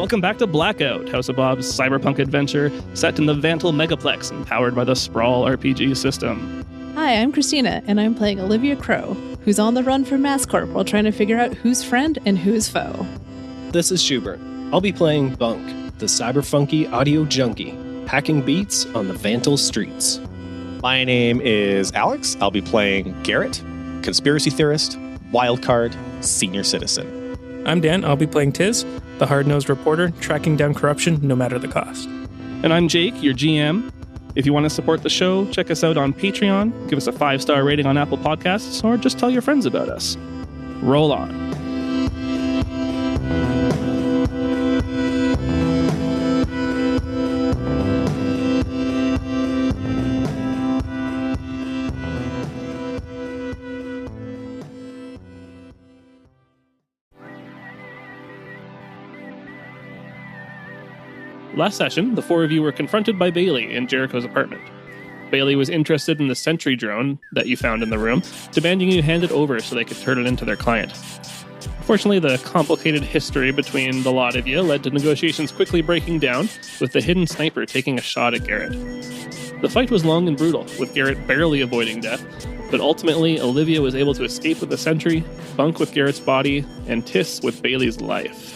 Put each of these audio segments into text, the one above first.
Welcome back to Blackout, House of Bob's cyberpunk adventure set in the Vantal Megaplex and powered by the Sprawl RPG system. Hi, I'm Cristina, and I'm playing Olivia Crow, who's on the run from MassCorp while trying to figure out who's friend and who's foe. This is Shubert. I'll be playing Bunk, the cyberfunky audio junkie, hacking beats on the Vantal streets. My name is Alex. I'll be playing Garrett, conspiracy theorist, wildcard, senior citizen. I'm Dan. I'll be playing Tiz, the hard-nosed reporter, tracking down corruption no matter the cost. And I'm Jake, your GM. If you want to support the show, check us out on Patreon, give us a 5-star rating on Apple Podcasts, or just tell your friends about us. Roll on. Last session, the four of you were confronted by Bailey in Jericho's apartment. Bailey was interested in the sentry drone that you found in the room, demanding you hand it over so they could turn it into their client. Unfortunately, the complicated history between the lot of you led to negotiations quickly breaking down, with the hidden sniper taking a shot at Garrett. The fight was long and brutal, with Garrett barely avoiding death, but ultimately Olivia was able to escape with the sentry, Bunk with Garrett's body, and Tiss with Bailey's life.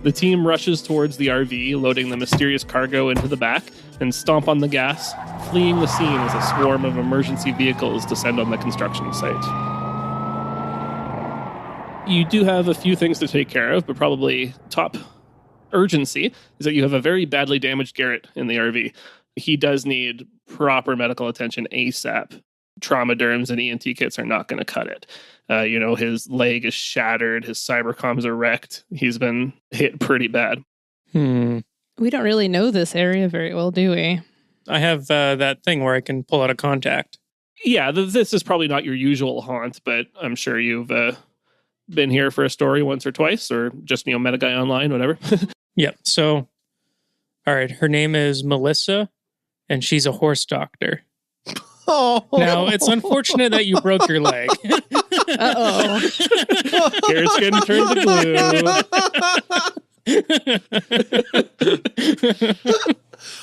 The team rushes towards the RV, loading the mysterious cargo into the back, and stomp on the gas, fleeing the scene as a swarm of emergency vehicles descend on the construction site. You do have a few things to take care of, but probably top urgency is that you have a very badly damaged Garrett in the RV. He does need proper medical attention ASAP. Trauma derms and ENT kits are not going to cut it. His leg is shattered. His cybercoms are wrecked. He's been hit pretty bad. We don't really know this area very well, do we? I have that thing where I can pull out a contact. Yeah, this is probably not your usual haunt, but I'm sure you've been here for a story once or twice, or just, met a guy online, whatever. Yeah, so, all right, her name is Melissa, and she's a horse doctor. Oh. Now, it's unfortunate that you broke your leg. Uh-oh. Garrett's getting turned to glue.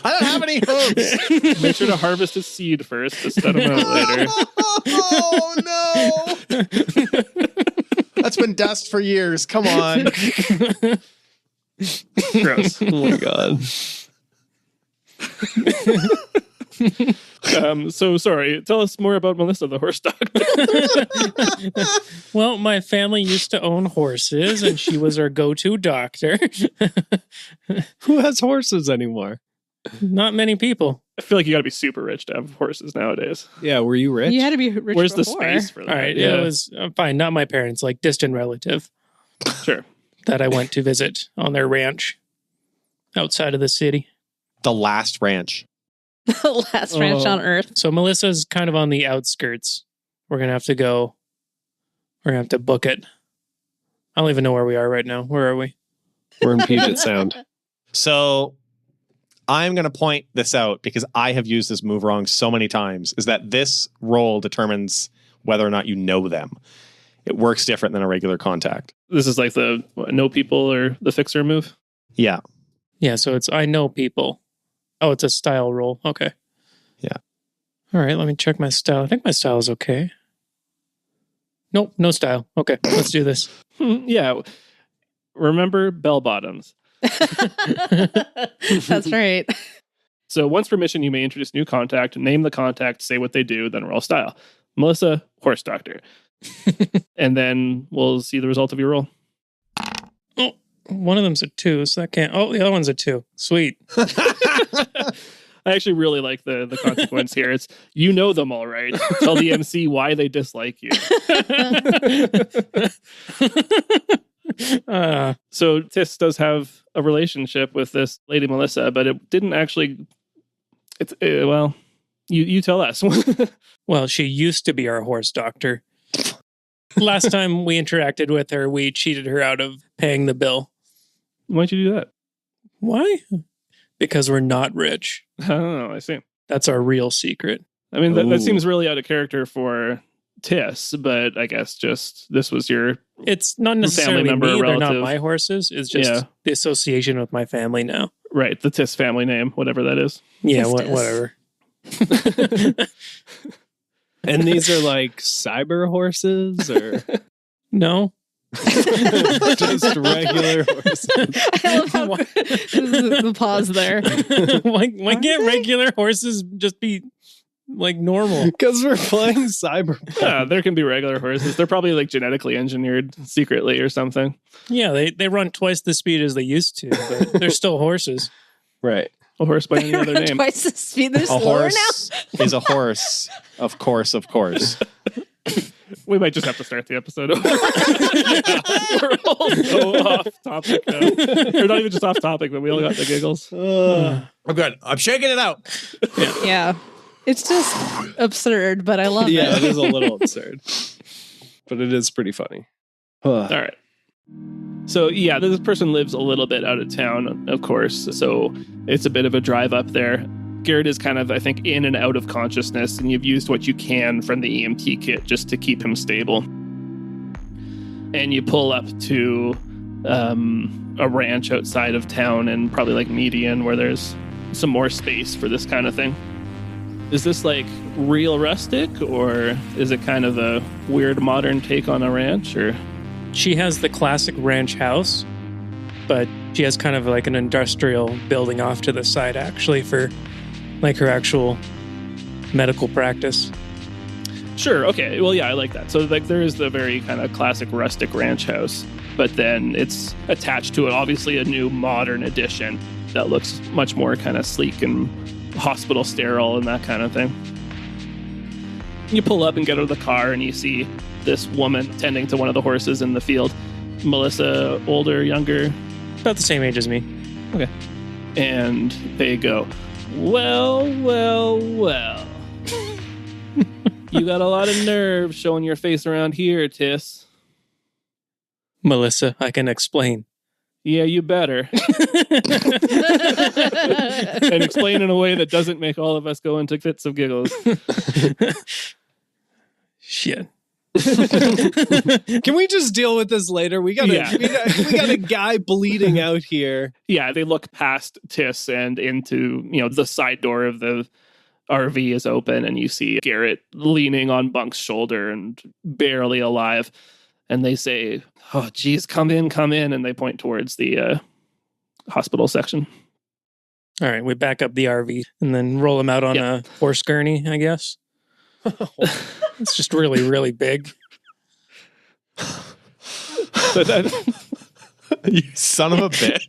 I don't have any hopes. Make sure to harvest his seed first to set him out later. Oh, no. That's been dust for years. Come on. Gross. Oh my god. So sorry. Tell us more about Melissa, the horse doctor. Well, my family used to own horses, and she was our go-to doctor. Who has horses anymore? Not many people. I feel like you got to be super rich to have horses nowadays. Yeah, were you rich? You had to be rich Where's before. the space for that? All right, Yeah. it was fine. Not my parents, like distant relative Sure. that I went to visit on their ranch outside of the city. The last ranch. The last ranch on Earth. So Melissa's kind of on the outskirts. We're going to have to go. We're going to have to book it. I don't even know where we are right now. Where are we? We're in Puget Sound. So I'm going to point this out because I have used this move wrong so many times, is that this roll determines whether or not you know them. It works different than a regular contact. This is like the know people or the fixer move. Yeah. Yeah, so it's I know people. Oh, it's a style roll. Okay. Yeah. All right, let me check my style. I think my style is okay. Nope, no style. Okay, let's do this. Yeah. Remember bell bottoms. That's right. So once per mission, you may introduce new contact, name the contact, say what they do, then roll style. Melissa, horse doctor. And then we'll see the result of your roll. Oh, one of them's a 2, so that can't. Oh, the other one's a 2. Sweet. I actually really like the consequence here. It's, you know them all right. Tell the MC why they dislike you. So Tiss does have a relationship with this lady Melissa, but it didn't actually. It's well, you tell us. Well, she used to be our horse doctor. Last time we interacted with her, we cheated her out of paying the bill. Why'd you do that? Why? Because we're not rich. I don't know. I see. That's our real secret. I mean, that seems really out of character for Tiss, but I guess just this was your It's not necessarily member, me. They're not relative. my horses. It's just the association with my family now. right, the Tiss family name, whatever that is. Yeah, Tis. whatever. And these are like cyber horses or No. just regular horses? I love how the pause there. Why can't regular horses just be like normal? Because we're playing cyber. Yeah, there can be regular horses. They're probably like genetically engineered secretly or something. Yeah, they run twice the speed as they used to, but they're still horses. Right. A horse by any other name. Twice the speed. They're A slower horse is a horse. Of course. We might just have to start the episode over. We're all so off topic now. We're not even just off topic, but we all got the giggles. I'm good. I'm shaking it out. now. Yeah. It's just absurd, but I love Yeah, it. it is a little absurd, but it is pretty funny. All right. So, yeah, this person lives a little bit out of town, of course. So it's a bit of a drive up there. Garrett is kind of, I think, in and out of consciousness, and you've used what you can from the EMT kit just to keep him stable. And you pull up to a ranch outside of town and probably like median where there's some more space for this kind of thing. Is this like real rustic, or is it kind of a weird modern take on a ranch, or... She has the classic ranch house, but she has kind of like an industrial building off to the side, actually, for like her actual medical practice. Sure. Okay. Well, yeah, I like that. So, like, there is the very kind of classic rustic ranch house, but then it's attached to it, obviously, a new modern addition that looks much more kind of sleek and hospital sterile and that kind of thing. You pull up and get out of the car, and you see this woman tending to one of the horses in the field. Melissa, older, younger? About the same age as me. Okay. And they go, well. You got a lot of nerve showing your face around here, Tiss. Melissa, I can explain. Yeah, you better. And explain in a way that doesn't make all of us go into fits of giggles. Shit. Can we just deal with this later? We got Yeah. a guy bleeding out here. Yeah, they look past Tiss and into, the side door of the RV is open, and you see Garrett leaning on Bunk's shoulder and barely alive. And they say, oh, geez, come in. And they point towards the hospital section. All right, we back up the RV and then roll him out on a horse gurney, I guess. It's just really, really big. You son of a bitch.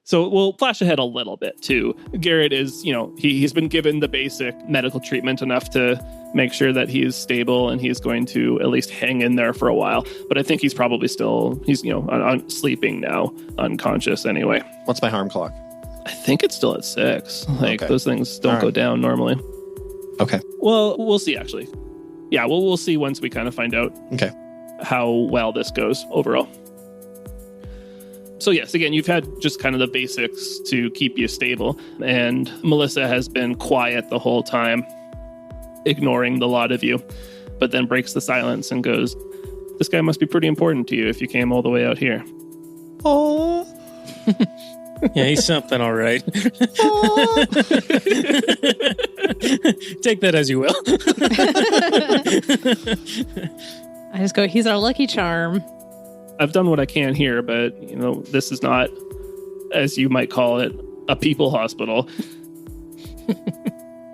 So we'll flash ahead a little bit too. Garrett is, he's been given the basic medical treatment enough to make sure that he's stable, and he's going to at least hang in there for a while. But I think he's probably still, sleeping now, unconscious anyway. What's my harm clock? I think it's still at 6. Okay. Those things don't All go right. down normally. Okay. Well, we'll see actually. Yeah, we'll see once we kind of find out Okay. how well this goes overall. So yes, again, you've had just kind of the basics to keep you stable. And Melissa has been quiet the whole time, ignoring the lot of you, but then breaks the silence and goes, this guy must be pretty important to you if you came all the way out here. Oh. Yeah, he's something, all right. Take that as you will. I just go, he's our lucky charm. I've done what I can here, but, this is not, as you might call it, a people hospital.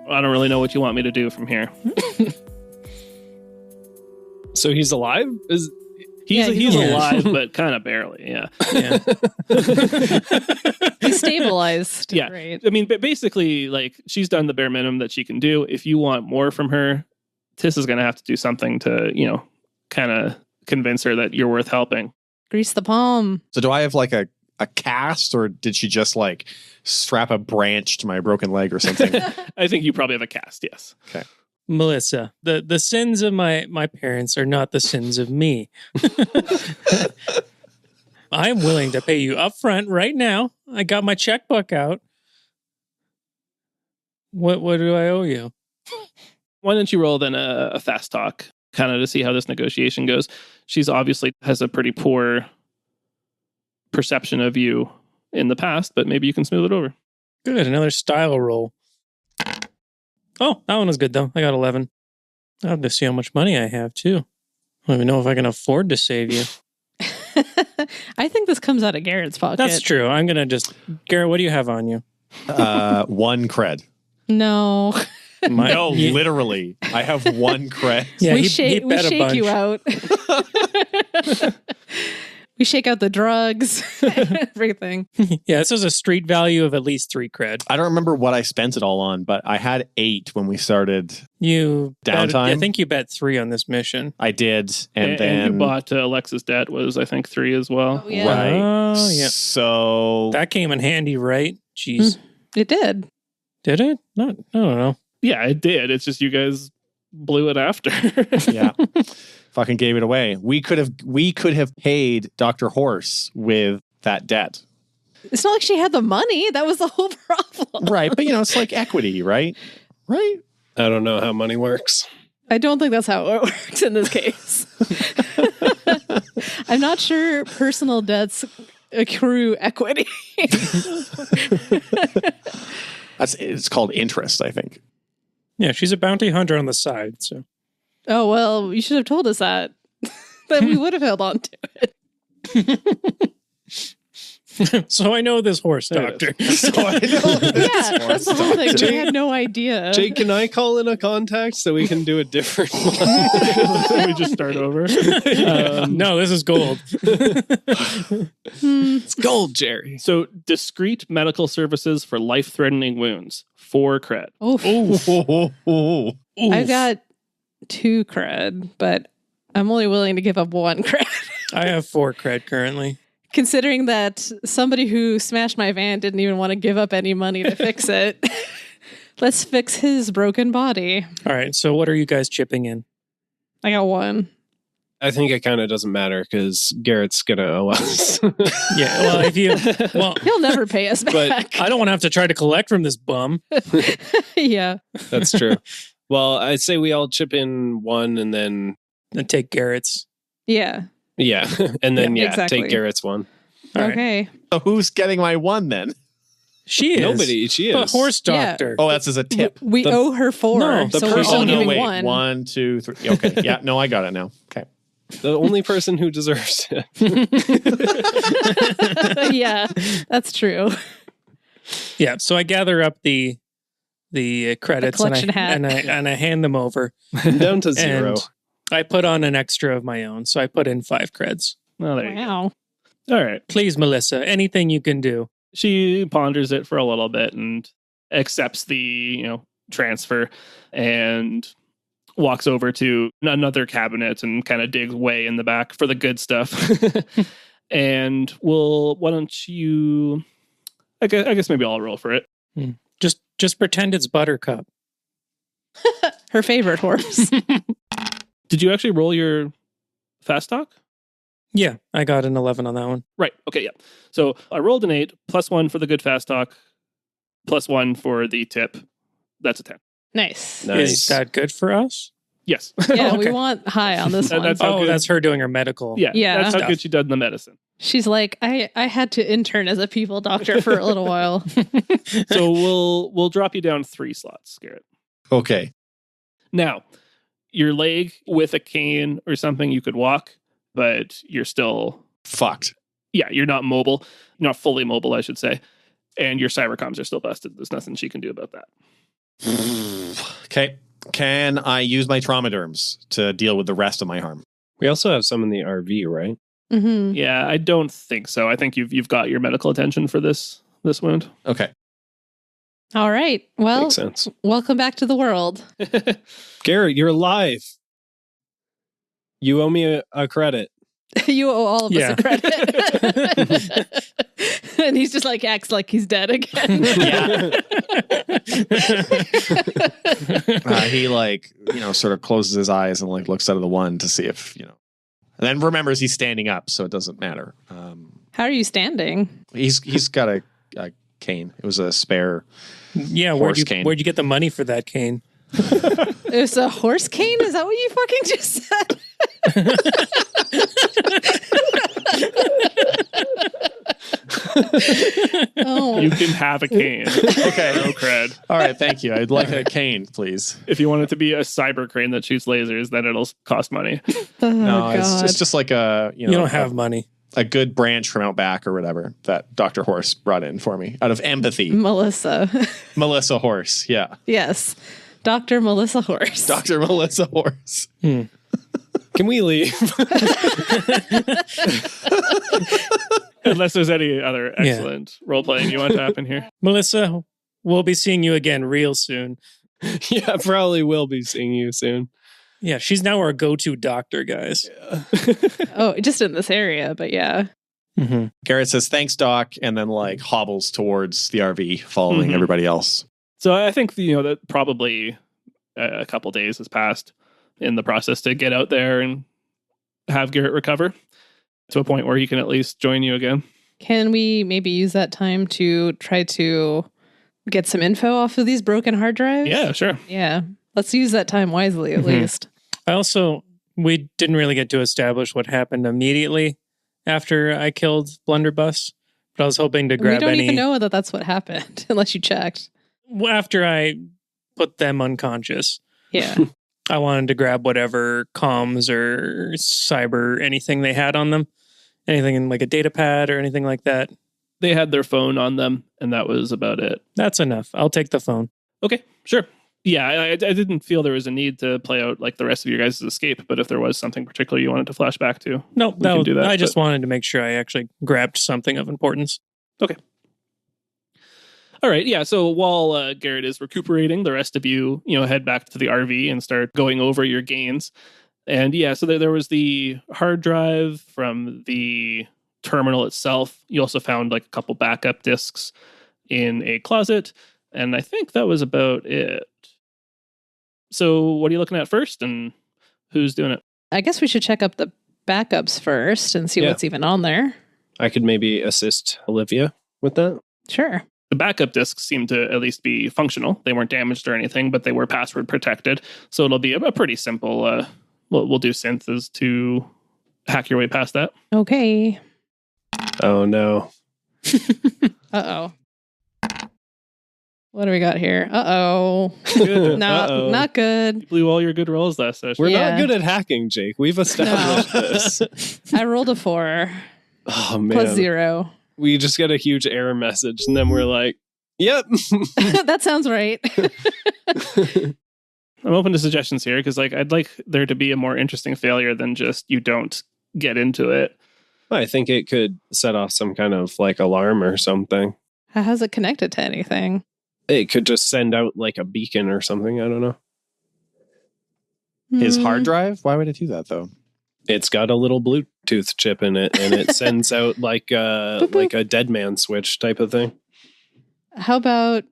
I don't really know what you want me to do from here. So he's alive? He's alive. alive, but kind of barely, yeah. Yeah. He's stabilized. Yeah. Right. I mean, but basically, like, she's done the bare minimum that she can do. If you want more from her, Tiss is going to have to do something to, kind of convince her that you're worth helping. Grease the palm. So do I have like a cast, or did she just like strap a branch to my broken leg or something? I think you probably have a cast, yes. Melissa, the sins of my parents are not the sins of me. I am willing to pay you up front right now. I got my checkbook out. What do I owe you? Why don't you roll then a fast talk, kind of to see how this negotiation goes? She's obviously has a pretty poor perception of you in the past, but maybe you can smooth it over. Good, another style roll. Oh, that one was good, though. I got 11. I'll have to see how much money I have, too. I don't even know if I can afford to save you. I think this comes out of Garrett's pocket. That's true. I'm going to just... Garrett, what do you have on you? 1 cred. No. No, literally. I have 1 cred. Yeah, we he shake bet a bunch. you out. We shake out the drugs, everything. Yeah, this is a street value of at least 3 cred. I don't remember what I spent it all on, but I had 8 when we started. You Downtime? I think you bet 3 on this mission. I did, and then you bought Alexa's debt was, I think, 3 as well. Oh, yeah. Right. Oh, yeah. So That came in handy, right? Jeez. It did. Did it? Not, I don't know. Yeah, it did. It's just you guys blew it after. yeah, fucking gave it away. We could have paid Dr. Horse with that debt. It's not like she had the money. That was the whole problem. Right, but it's like equity, right? Right? I don't know how money works. I don't think that's how it works in this case. I'm not sure personal debts accrue equity. It's called interest, I think. Yeah, she's a bounty hunter on the side, so. Oh, well, you should have told us that. Then we would have held on to it. So I know this horse doctor. So I know Yeah, that's the whole thing. We Jake- had no idea. Jake, can I call in a contact so we can do a different one? We just start over. No, this is gold. It's gold, Jerry. So, discreet medical services for life-threatening wounds. 4 cred. Oof. I've got 2 cred, but I'm only willing to give up 1 cred. I have 4 cred currently. Considering that somebody who smashed my van didn't even want to give up any money to fix it. Let's fix his broken body. All right, so what are you guys chipping in? I got 1. I think it kind of doesn't matter because Garrett's going to owe us. Yeah, well, if you... Well, He'll never pay us But back. I don't want to have to try to collect from this bum. Yeah. That's true. Well, I'd say we all chip in 1 and then, And take Garrett's. Yeah. yeah. And then, exactly. take Garrett's 1. All right. Okay. So who's getting my 1 then? She is. Nobody, she A is. horse Yeah. doctor. Oh, that's as a tip. We The- owe her 4. No, the so we're person- all Oh, no, giving wait. 1. 1, 2, 3. Okay. Yeah, no, I got it now. Okay. The only person who deserves it. Yeah, that's true. Yeah, so I gather up the credits collection hat. and I hand them over. Down to 0. And I put on an extra of my own, so I put in 5 creds. Oh, there you Wow. go. All right. Please, Melissa, anything you can do. She ponders it for a little bit and accepts the, transfer and walks over to another cabinet and kind of digs way in the back for the good stuff. And why don't you, I guess maybe I'll roll for it. Just pretend it's Buttercup. Her favorite horse. Did you actually roll your fast talk? Yeah, I got an 11 on that one. Right. Okay. Yeah. So I rolled an 8, +1 for the good fast talk, +1 for the tip. That's a 10. Nice. Nice. Is that good for us? Yes. Yeah, Okay. we want high on this one. That's how Oh, good. that's her doing her medical. Yeah. Yeah. That's how Stuff. good she does in the medicine. She's like, I had to intern as a people doctor for a little while. So we'll drop you down 3 slots, Garrett. Okay. Now, your leg with a cane or something, you could walk, but you're still, Fucked. you're not mobile. Not fully mobile, I should say. And your cybercoms are still busted. There's nothing she can do about that. Okay. Can I use my traumaderms to deal with the rest of my harm? We also have some in the RV, right? Mm-hmm. Yeah, I don't think so. I think you've got your medical attention for this wound. Okay. All right. Well, Makes sense. welcome back to the world. Garrett, you're alive. You owe me a credit. You owe all of Yeah. us a credit. And he's just like, acts like he's dead again. He sort of closes his eyes and looks out of the 1 to see if, and then remembers he's standing up, so it doesn't matter. How are you standing? He's got a cane. It was a spare. Yeah, Horse cane. where'd you get the money for that cane? It was a horse cane? Is that what you fucking just said? Oh. You can have a cane. Okay. No cred. All right, thank you. I'd like a cane, please. If you want it to be a cyber crane that shoots lasers, then it'll cost money. Oh, No, God. it's just like a You don't have money. a good branch from out back or whatever that Dr. Horse brought in for me out of empathy. Melissa. Melissa Horse, yeah. Yes. Dr. Melissa Horse. Dr. Melissa Horse. Can we leave? Unless there's any other excellent role playing you want to happen here. Melissa, we'll be seeing you again real soon. Yeah, probably will be seeing you soon. Yeah, she's now our go-to doctor, guys. Oh, just in this area, but yeah. Mm-hmm. Garrett says, thanks, Doc, and then like hobbles towards the RV following everybody else. So I think, that probably a couple days has passed in the process to get out there and have Garrett recover to a point where he can at least join you again. Can we maybe use that time to try to get some info off of these broken hard drives? Yeah, sure. Yeah. Let's use that time wisely, at least. We didn't really get to establish what happened immediately after I killed Blunderbuss, but I was hoping to grab We don't any... even know that that's what happened, unless you checked. After I put them unconscious, Yeah. I wanted to grab whatever comms or cyber, anything they had on them. Anything in like a data pad or anything like that. They had their phone on them, and that was about it. That's enough. I'll take the phone. Okay, sure. Yeah, I didn't feel there was a need to play out like the rest of your guys' escape, but if there was something particular you wanted to flash back to, No, we can do that. I just wanted to make sure I actually grabbed something of importance. Okay. All right, yeah, so while Garrett is recuperating, the rest of you, head back to the RV and start going over your gains. And yeah, so there was the hard drive from the terminal itself. You also found like a couple backup disks in a closet, and I think that was about it. So what are you looking at first, and who's doing it? I guess we should check up the backups first and see Yeah. what's even on there. I could maybe assist Olivia with that. Sure. The backup disks seem to at least be functional. They weren't damaged or anything, but they were password protected. So it'll be a pretty simple, we'll do synths to hack your way past that. Okay. Oh, no. Uh-oh. What do we got here? Uh-oh. Good. No, not good. You blew all your good rolls last session. We're Yeah. not good at hacking, Jake. We've established this. I rolled a 4 Oh, man. plus 0. We just get a huge error message, and then we're like, yep. That sounds right. I'm open to suggestions here because I'd like there to be a more interesting failure than just you don't get into it. I think it could set off some kind of like alarm or something. How's it connected to anything? It could just send out like a beacon or something. I don't know. His Hmm. hard drive? Why would it do that, though? It's got a little Bluetooth chip in it, and it sends out like a dead man switch type of thing. How about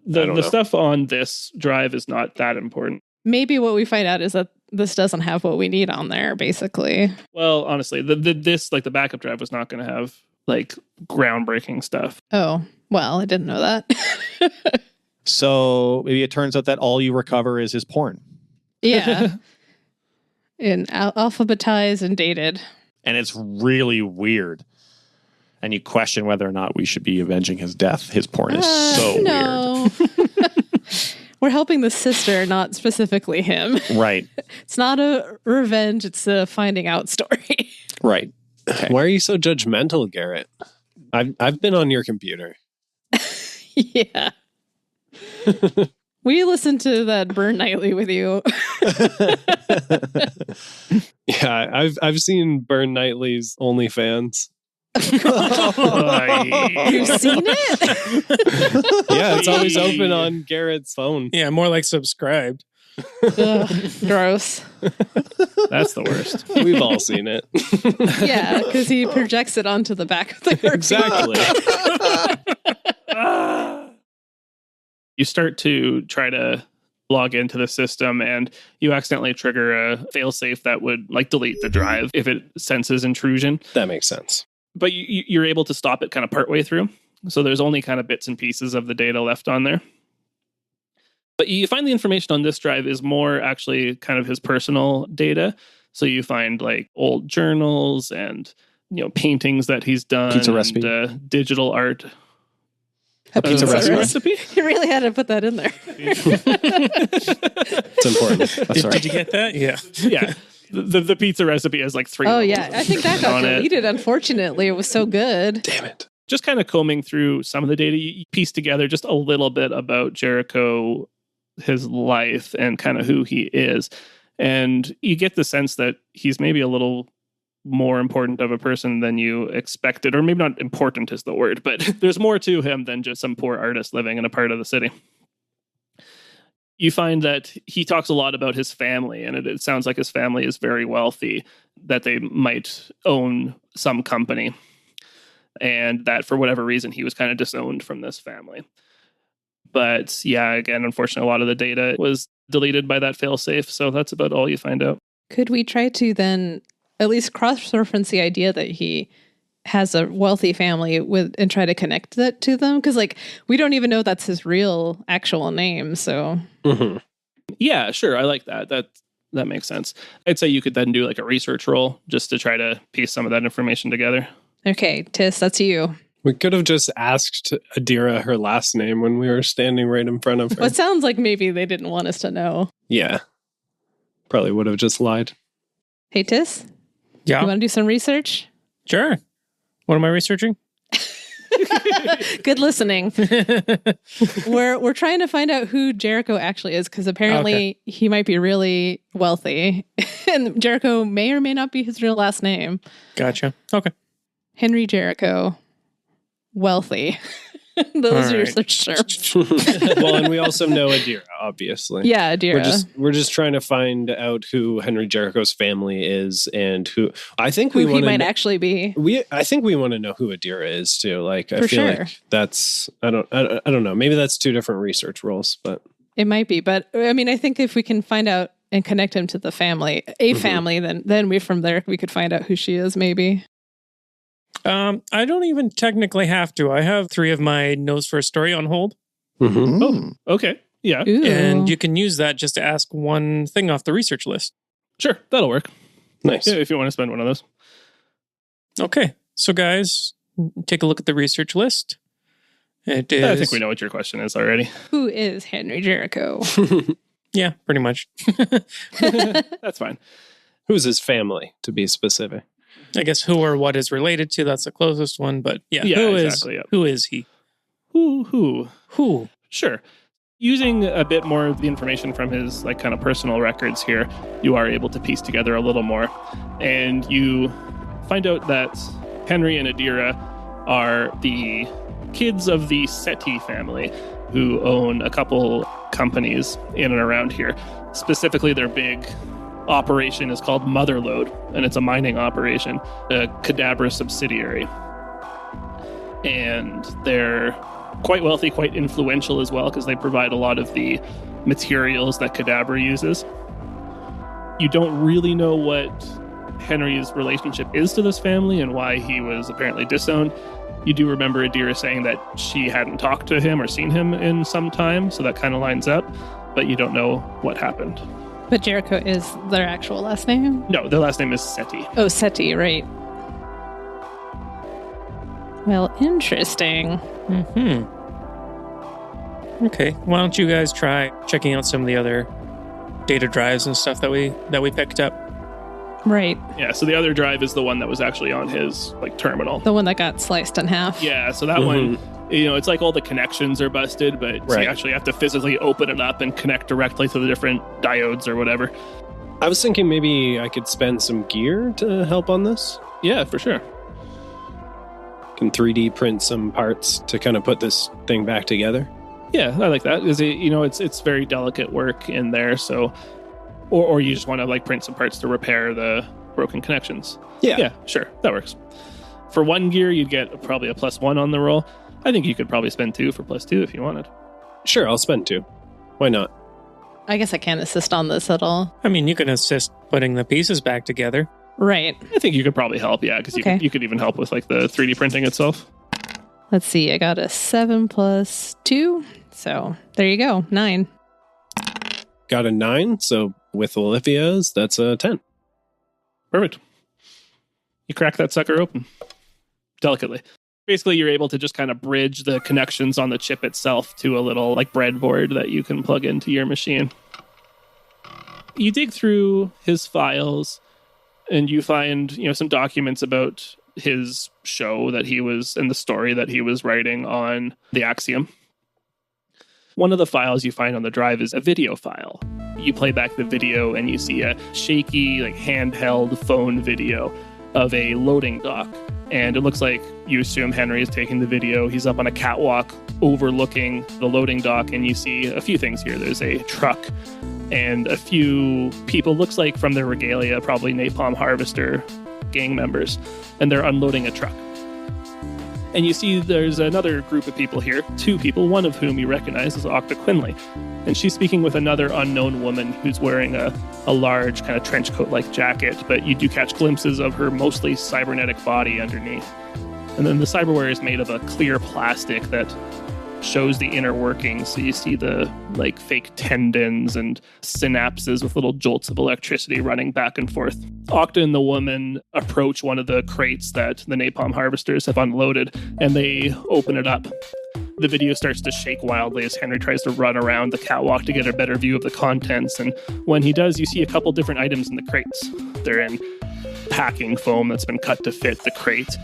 I don't The know. stuff on this drive is not that important. maybe what we find out is that this doesn't have what we need on there, basically. Well, honestly, the backup drive was not going to have like groundbreaking stuff. Oh, well, I didn't know that. So maybe it turns out that all you recover is his porn. Yeah. And alphabetized and dated. And it's really weird. And you question whether or not we should be avenging his death. His porn is so weird. No. We're helping the sister, not specifically him. Right. It's not a revenge, it's a finding out story. Right. Okay. Why are you so judgmental, Garrett? I've been on your computer. Yeah. We listened to that Burn Nightly with you. Yeah, I've seen Burn Nightly's OnlyFans. You've seen it? Yeah, it's always open on Garrett's phone. Yeah, more like subscribed. Ugh, gross. That's the worst. We've all seen it. Yeah, because he projects it onto the back of the RV. Exactly. You start to try to log into the system and you accidentally trigger a failsafe that would like delete the drive if it senses intrusion. That makes sense. But you're able to stop it kind of partway through. So there's only kind of bits and pieces of the data left on there. But you find the information on this drive is more actually kind of his personal data. So you find like old journals and, paintings that he's done. Pizza recipe. And, digital art. A pizza recipe? You really had to put that in there. It's important. That's Did you get that? Yeah. Yeah. The pizza recipe has like 3 Oh, levels yeah. I think that got on it. deleted, unfortunately. It was so good. Damn it. Just kind of combing through some of the data, you piece together just a little bit about Jericho, his life, and kind of who he is. And you get the sense that he's maybe a little more important of a person than you expected, or maybe not important is the word, but there's more to him than just some poor artist living in a part of the city. You find that he talks a lot about his family, and it sounds like his family is very wealthy, that they might own some company, and that for whatever reason he was kind of disowned from this family. But yeah, again, unfortunately, a lot of the data was deleted by that failsafe, so that's about all you find out. Could we try to then at least cross-reference the idea that he has a wealthy family and try to connect that to them? Because we don't even know that's his real actual name. So Yeah, sure. I like that. That makes sense. I'd say you could then do like a research roll just to try to piece some of that information together. Okay, Tiss, that's you. We could have just asked Adira her last name when we were standing right in front of her. Well, it sounds like maybe they didn't want us to know. Yeah. Probably would have just lied. Hey, Tiss, Yeah. you want to do some research? Sure. What am I researching? Good listening. We're trying to find out who Jericho actually is, because apparently he might be really wealthy, and Jericho may or may not be his real last name. Gotcha. Okay. Henry Jericho, wealthy. Those are your right. search terms. Well, and we also know Adira, obviously. Yeah, Adira. We're just trying to find out who Henry Jericho's family is, and who I think we who he want might to. actually be. I think we want to know who Adira is too. Like, I For feel sure. like that's I don't know. Maybe that's two different research roles, but It might be, but I mean, I think if we can find out and connect him to the family, family, then we from there we could find out who she is. Maybe. I don't even technically have to. I have 3 of my notes for a story on hold, Oh, okay. Yeah, Ooh. and you can use that just to ask one thing off the research list. sure. That'll work. nice. Yeah, if you want to spend one of those. Okay. So, guys, take a look at the research list. It is. I think we know what your question is already. Who is Henry Jericho? Yeah, pretty much. That's fine. Who's his family, to be specific? I guess who or what is related to, that's the closest one. But yeah, Yeah, who exactly, is yep. who is he? Who? Sure. Using a bit more of the information from his like kind of personal records here, you are able to piece together a little more. And you find out that Henry and Adira are the kids of the Seti family who own a couple companies in and around here. Specifically, their big operation is called Motherlode, and it's a mining operation, a Cadabra subsidiary. And they're quite wealthy, quite influential as well, because they provide a lot of the materials that Cadabra uses. You don't really know what Henry's relationship is to this family and why he was apparently disowned. You do remember Adira saying that she hadn't talked to him or seen him in some time, so that kind of lines up, but you don't know what happened. But Jericho is their actual last name? No, their last name is Seti. Oh, Seti, right. Well, interesting. Okay. Why don't you guys try checking out some of the other data drives and stuff that we picked up? Right. Yeah, so the other drive is the one that was actually on his like terminal. The one that got sliced in half. Yeah, so that one, it's like all the connections are busted, but so you Right. actually have to physically open it up and connect directly to the different diodes or whatever. I was thinking maybe I could spend some gear to help on this. Yeah, for sure. Can 3D print some parts to kind of put this thing back together. Yeah, I like that. Is it, it's very delicate work in there, so or you just want to like print some parts to repair the broken connections. Yeah, sure. That works. For 1 gear, you'd get probably a +1 on the roll. I think you could probably spend 2 for +2 if you wanted. Sure, I'll spend 2. Why not? I guess I can't assist on this at all. I mean, you can assist putting the pieces back together. Right. I think you could probably help, yeah, because Okay. you could even help with like the 3D printing itself. Let's see. I got a 7 + 2. So there you go. 9. got a 9, so with Olivia's, that's a 10. Perfect. You crack that sucker open delicately. Basically, you're able to just kind of bridge the connections on the chip itself to a little like breadboard that you can plug into your machine. You dig through his files and you find, some documents about his show that he was and the story that he was writing on the Axiom. One of the files you find on the drive is a video file. You play back the video and you see a shaky, like handheld phone video of a loading dock. And it looks like you assume Henry is taking the video. He's up on a catwalk overlooking the loading dock, and you see a few things here. There's a truck and a few people, looks like from their regalia, probably Napalm Harvester gang members, and they're unloading a truck. And you see there's another group of people here, 2 people, one of whom you recognize as Octa Quinley. And she's speaking with another unknown woman who's wearing a large kind of trench coat-like jacket, but you do catch glimpses of her mostly cybernetic body underneath. And then the cyberware is made of a clear plastic that shows the inner workings. So you see the like fake tendons and synapses with little jolts of electricity running back and forth. Octa and the woman approach one of the crates that the Napalm Harvesters have unloaded, and they open it up. The video starts to shake wildly as Henry tries to run around the catwalk to get a better view of the contents. And when he does, you see a couple different items in the crates. They're in packing foam that's been cut to fit the crate.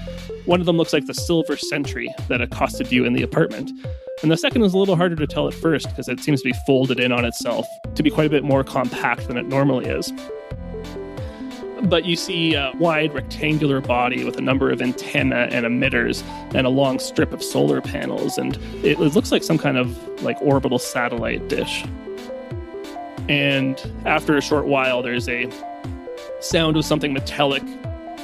One of them looks like the silver sentry that accosted you in the apartment. And the second is a little harder to tell at first because it seems to be folded in on itself to be quite a bit more compact than it normally is. But you see a wide rectangular body with a number of antennae and emitters and a long strip of solar panels. And it looks like some kind of like orbital satellite dish. And after a short while, there's a sound of something metallic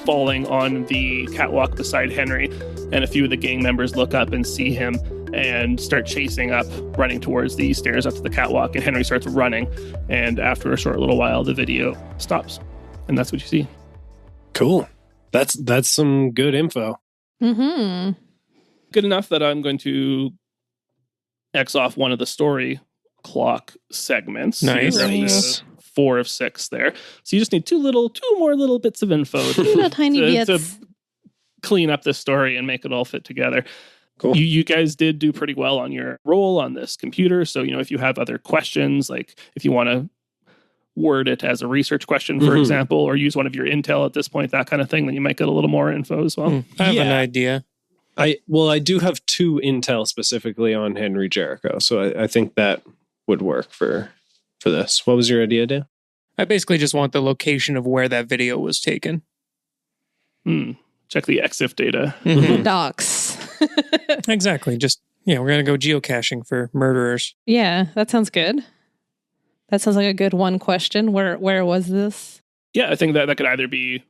falling on the catwalk beside Henry. And a few of the gang members look up and see him and start chasing up, running towards the stairs up to the catwalk. And Henry starts running. And after a short little while, the video stops. And that's what you see. Cool. That's some good info. Mm-hmm. Good enough that I'm going to X off one of the story clock segments. Nice. So you grab the 4 of 6 there. So you just need 2 more little bits of info tiny bits to clean up this story and make it all fit together. Cool. You guys did do pretty well on your roll on this computer. So, if you have other questions, like if you want to word it as a research question, for example, or use one of your intel at this point, that kind of thing, then you might get a little more info as well. I have an idea. I do have 2 intel specifically on Henry Jericho, so I think that would work for this. What was your idea, Dan? I basically just want the location of where that video was taken. Check the EXIF data. Docs. Exactly. Just, we're going to go geocaching for murderers. Yeah, that sounds good. That sounds like a good one question. Where was this? Yeah, I think that could either be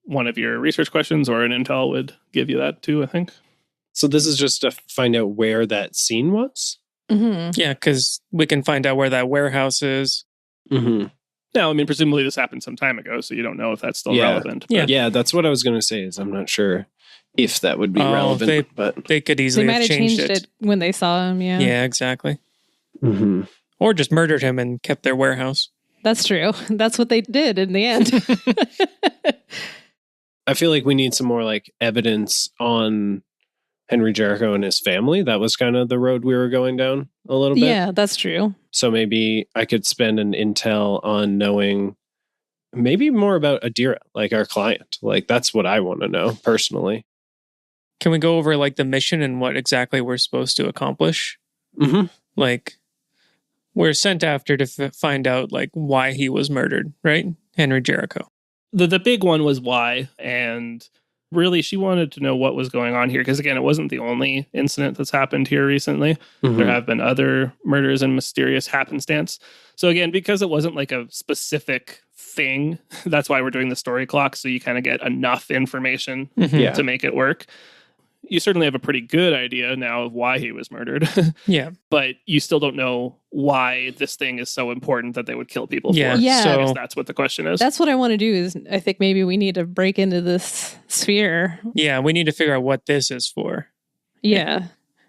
one of your research questions or an intel would give you that too, I think. So this is just to find out where that scene was? Mm-hmm. Yeah, because we can find out where that warehouse is. Mm-hmm. Now, presumably this happened some time ago, so you don't know if that's still relevant. Yeah. Yeah, that's what I was going to say, is I'm not sure if that would be relevant. But they could easily They might have changed it when they saw him, yeah. Yeah, exactly. Mm-hmm. Or just murdered him and kept their warehouse. That's true. That's what they did in the end. I feel like we need some more evidence on Henry Jericho and his family. That was kind of the road we were going down a little bit. Yeah, that's true. So maybe I could spend an intel on knowing maybe more about Adira, our client. That's what I want to know personally. Can we go over the mission and what exactly we're supposed to accomplish? Mm-hmm. We're sent after to find out why he was murdered, right? Henry Jericho. The big one was why, and really she wanted to know what was going on here, because again, it wasn't the only incident that's happened here recently. Mm-hmm. There have been other murders and mysterious happenstance. So again, because it wasn't a specific thing, that's why we're doing the story clock, so you kind of get enough information to make it work. You certainly have a pretty good idea now of why he was murdered. Yeah. But you still don't know why this thing is so important that they would kill people Yeah. for. Yeah. So I guess that's what the question is. That's what I want to do is I think maybe we need to break into this sphere. Yeah, we need to figure out what this is for. Yeah.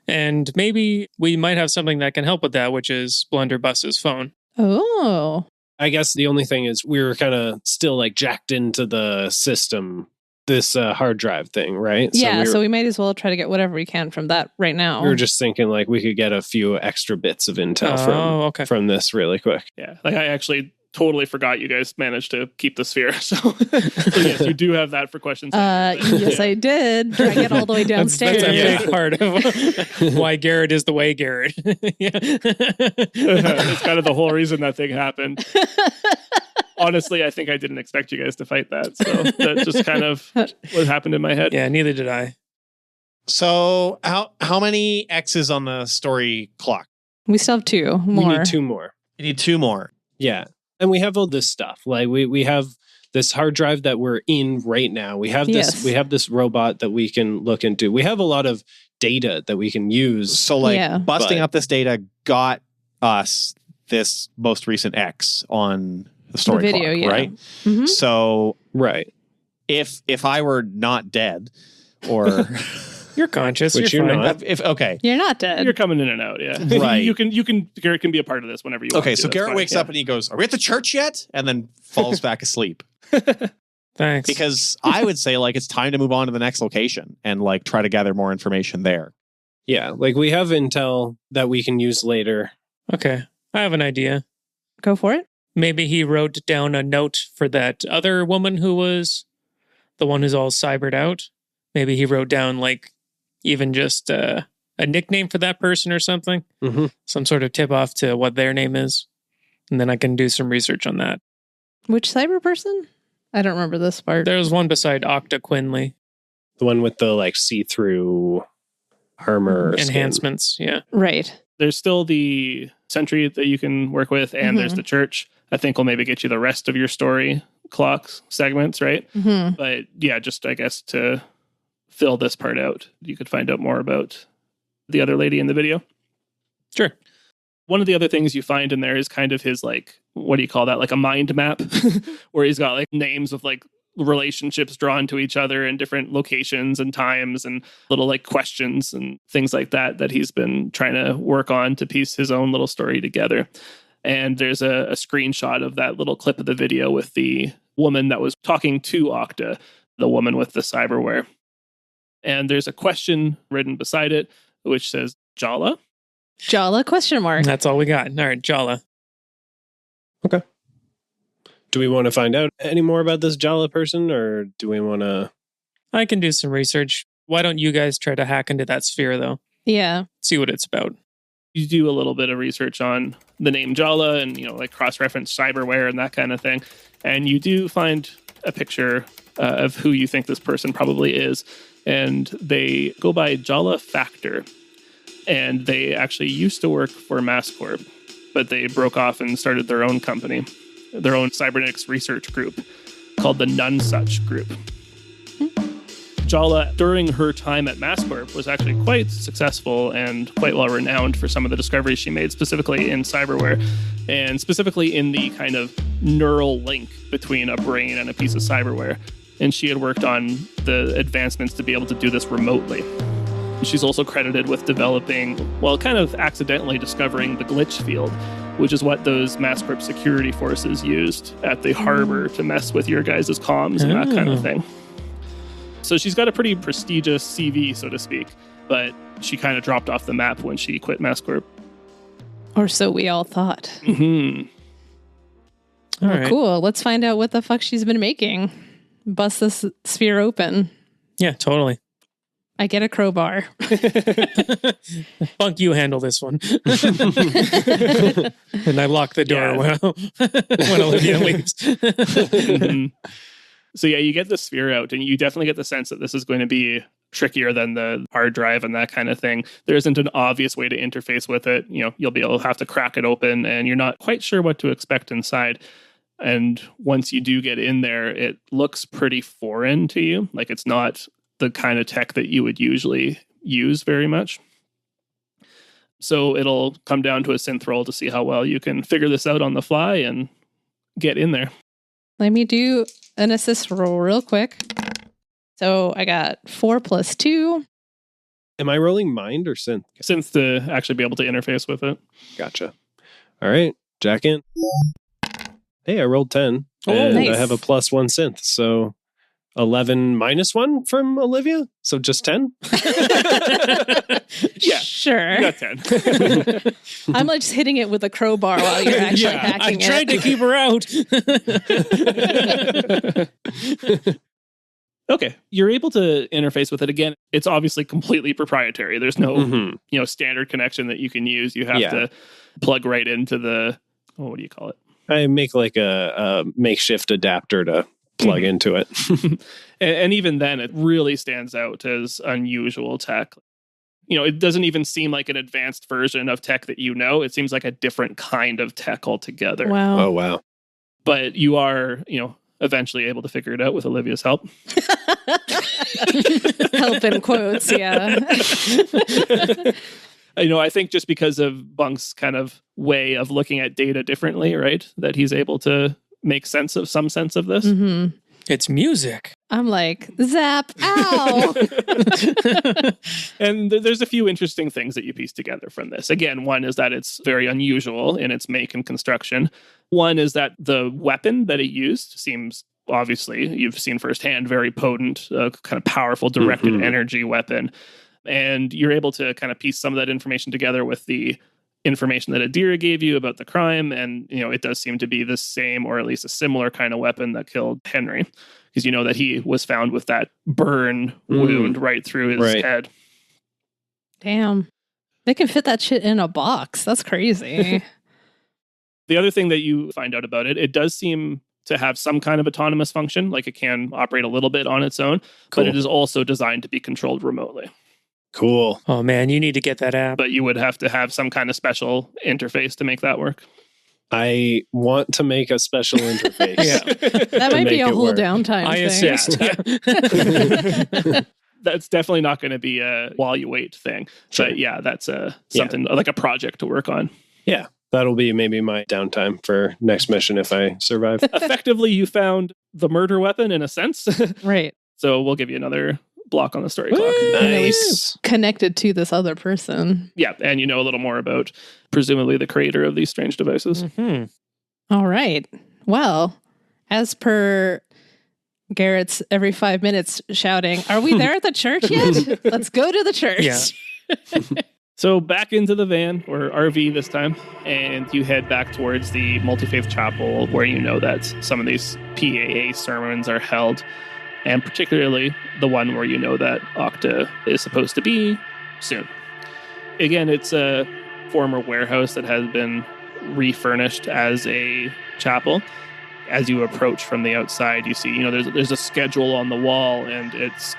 And maybe we might have something that can help with that, which is Blunderbuss's phone. Oh. I guess the only thing is we were kind of still like jacked into the system, this hard drive thing, right? So we might as well try to get whatever we can from that right now. We were just thinking like we could get a few extra bits of intel from this really quick. Yeah, like I actually totally forgot you guys managed to keep the sphere. So yes, you do have that for questions. Yes, I did. Drag it all the way downstairs. That's a big part of why Garrett is the way Garrett. It's kind of the whole reason that thing happened. Honestly, I think I didn't expect you guys to fight that. So that just kind of what happened in my head. Yeah, neither did I. So how many X's on the story clock? We still have 2 more. We need 2 more. You need 2 more. Yeah. And we have all this stuff. Like we have this hard drive that we're in right now. We have this robot that we can look into. We have a lot of data that we can use. So busting up this data got us this most recent X on the story video, clock, right? Mm-hmm. So right. If I were not dead or you're conscious, which you're you're fine. not. You're not dead. You're coming in and out, yeah. Right. Garrett can be a part of this whenever you want. Okay, to. so That's Garrett fine, wakes up and he goes, "Are we at the church yet?" And then falls back asleep. Thanks. Because I would say like it's time to move on to the next location and like try to gather more information there. Yeah, like we have intel that we can use later. Okay, I have an idea. Go for it. Maybe he wrote down a note for that other woman who was the one who's all cybered out. Maybe he wrote down like even just a nickname for that person or something. Mm-hmm. Some sort of tip off to what their name is. And then I can do some research on that. Which cyber person? I don't remember this part. There was one beside Octa Quinley. The one with the like see-through armor enhancements, skin. Yeah. Right. There's still the sentry that you can work with, and there's the church. I think will maybe get you the rest of your story clocks segments, right? Mm-hmm. But yeah, just I guess to fill this part out, you could find out more about the other lady in the video. Sure. One of the other things you find in there is kind of his like, what do you call that? Like a mind map where he's got like names of like relationships drawn to each other in different locations and times and little like questions and things like that he's been trying to work on to piece his own little story together. And there's a screenshot of that little clip of the video with the woman that was talking to Octa, the woman with the cyberware. And there's a question written beside it, which says, Jala? Jala, question mark. That's all we got. All right, Jala. Okay. Do we want to find out any more about this Jala person, or do we want to... I can do some research. Why don't you guys try to hack into that sphere, though? Yeah. See what it's about. You do a little bit of research on the name Jala and, like cross-reference cyberware and that kind of thing. And you do find a picture of who you think this person probably is. And they go by Jala Factor. And they actually used to work for MassCorp, but they broke off and started their own company, their own cybernetics research group called the Nonesuch Group. Jala, during her time at MassCorp, was actually quite successful and quite well renowned for some of the discoveries she made, specifically in cyberware, and specifically in the kind of neural link between a brain and a piece of cyberware. And she had worked on the advancements to be able to do this remotely. She's also credited with developing, well, kind of accidentally discovering the glitch field, which is what those MassCorp security forces used at the harbor to mess with your guys' comms and that kind of thing. So she's got a pretty prestigious CV, so to speak, but she kind of dropped off the map when she quit MassCorp. Or so we all thought. Mm-hmm. All right. Cool. Let's find out what the fuck she's been making. Bust this sphere open. Yeah, totally. I get a crowbar. Bunk, you handle this one. And I lock the door when Olivia leaves. So yeah, you get the sphere out, and you definitely get the sense that this is going to be trickier than the hard drive and that kind of thing. There isn't an obvious way to interface with it. You'll be able to have to crack it open, and you're not quite sure what to expect inside. And once you do get in there, it looks pretty foreign to you. Like it's not the kind of tech that you would usually use very much. So it'll come down to a synth roll to see how well you can figure this out on the fly and get in there. Let me do an assist roll real quick. So I got 4 + 2. Am I rolling mind or synth? Synth to actually be able to interface with it. Gotcha. All right. Jack in. Hey, I rolled 10. Oh, and nice. I have a +1 synth. So 11 -1 from Olivia. So just 10. Yeah. Sure. You got 10. I'm like just hitting it with a crowbar while you're actually I hacking tried to it. keep her out. Okay. You're able to interface with it again. It's obviously completely proprietary. There's no, Mhm. standard connection that you can use. You have Yeah. to plug right into the, what do you call it? I make like a makeshift adapter to plug into it. And even then, it really stands out as unusual tech. It doesn't even seem like an advanced version of tech that It seems like a different kind of tech altogether. Wow. Oh, wow. But you are, eventually able to figure it out with Olivia's help. Help in quotes, yeah. I think just because of Bunk's kind of way of looking at data differently, right? That he's able to make some sense of this. hmm It's music. I'm like, zap, ow. And there's a few interesting things that you piece together from this. Again, one is that it's very unusual in its make and construction. One is that the weapon that it used seems, obviously, you've seen firsthand, very potent, kind of powerful directed energy weapon. And you're able to kind of piece some of that information together with the information that Adira gave you about the crime. And, it does seem to be the same or at least a similar kind of weapon that killed Henry. Because you know that he was found with that burn wound right through his head. Damn. They can fit that shit in a box. That's crazy. The other thing that you find out about it does seem to have some kind of autonomous function, like it can operate a little bit on its own, but it is also designed to be controlled remotely. Cool. Oh, man, you need to get that app. But you would have to have some kind of special interface to make that work. I want to make a special interface. That might be a make it whole work. downtime I thing. assist. That's definitely not going to be a while you wait thing. Sure. But that's something like a project to work on. Yeah. That'll be maybe my downtime for next mission if I survive. Effectively, you found the murder weapon in a sense. Right. So we'll give you another block on the story clock. Nice. Connected to this other person. Yeah, and you know a little more about presumably the creator of these strange devices. Mhm. All right. Well, as per Garrett's every 5 minutes shouting, are we there at the church yet? Let's go to the church. Yeah. So back into the van, or RV this time, and you head back towards the Multi-Faith Chapel where you know that some of these PAA sermons are held, and particularly the one where you know that Octa is supposed to be soon. Again, it's a former warehouse that has been refurnished as a chapel. As you approach from the outside, you see, there's a schedule on the wall, and it's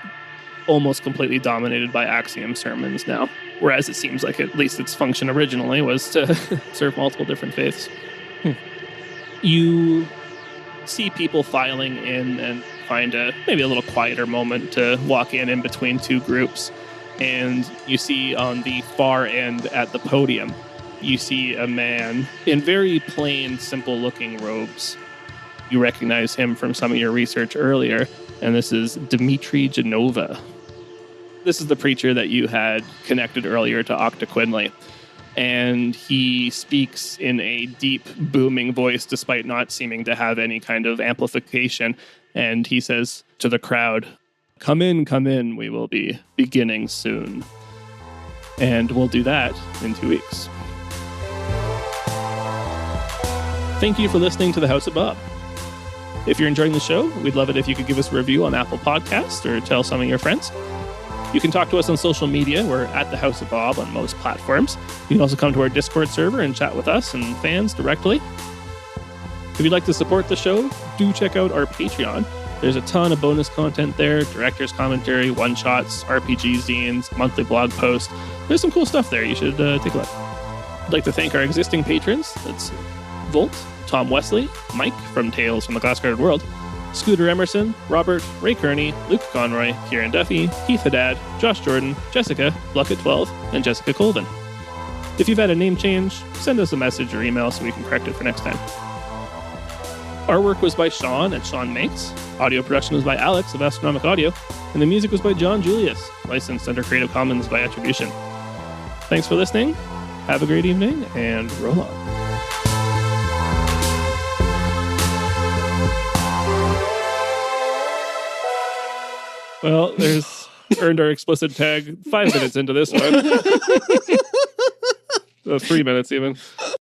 almost completely dominated by Axiom sermons now. Whereas it seems like at least its function originally was to serve multiple different faiths. You see people filing in and find maybe a little quieter moment to walk in between two groups. And you see on the far end at the podium, you see a man in very plain, simple-looking robes. You recognize him from some of your research earlier, and this is Dimitri Genova. This is the preacher that you had connected earlier to Octa Quinley. And he speaks in a deep, booming voice, despite not seeming to have any kind of amplification. And he says to the crowd, come in, we will be beginning soon. And we'll do that in 2 weeks. Thank you for listening to The House of Bob. If you're enjoying the show, we'd love it if you could give us a review on Apple Podcasts or tell some of your friends. You can talk to us on social media. We're at The House of Bob on most platforms. You can also come to our Discord server and chat with us and fans directly. If you'd like to support the show, do check out our Patreon. There's a ton of bonus content there, director's commentary, one-shots, RPG zines, monthly blog posts. There's some cool stuff there. You should take a look. I'd like to thank our existing patrons. That's Volt, Tom Wesley, Mike from Tales from the Glass-Guarded World, Scooter Emerson, Robert, Ray Kearney, Luke Conroy, Kieran Duffy, Keith Haddad, Josh Jordan, Jessica, Luckett12, and Jessica Colvin. If you've had a name change, send us a message or email so we can correct it for next time. Artwork was by Sean at Sean Makes. Audio production was by Alex of Astronomic Audio. And the music was by John Julius, licensed under Creative Commons by Attribution. Thanks for listening. Have a great evening, and roll on. Well, there's earned our explicit tag 5 minutes into this one. 3 minutes even.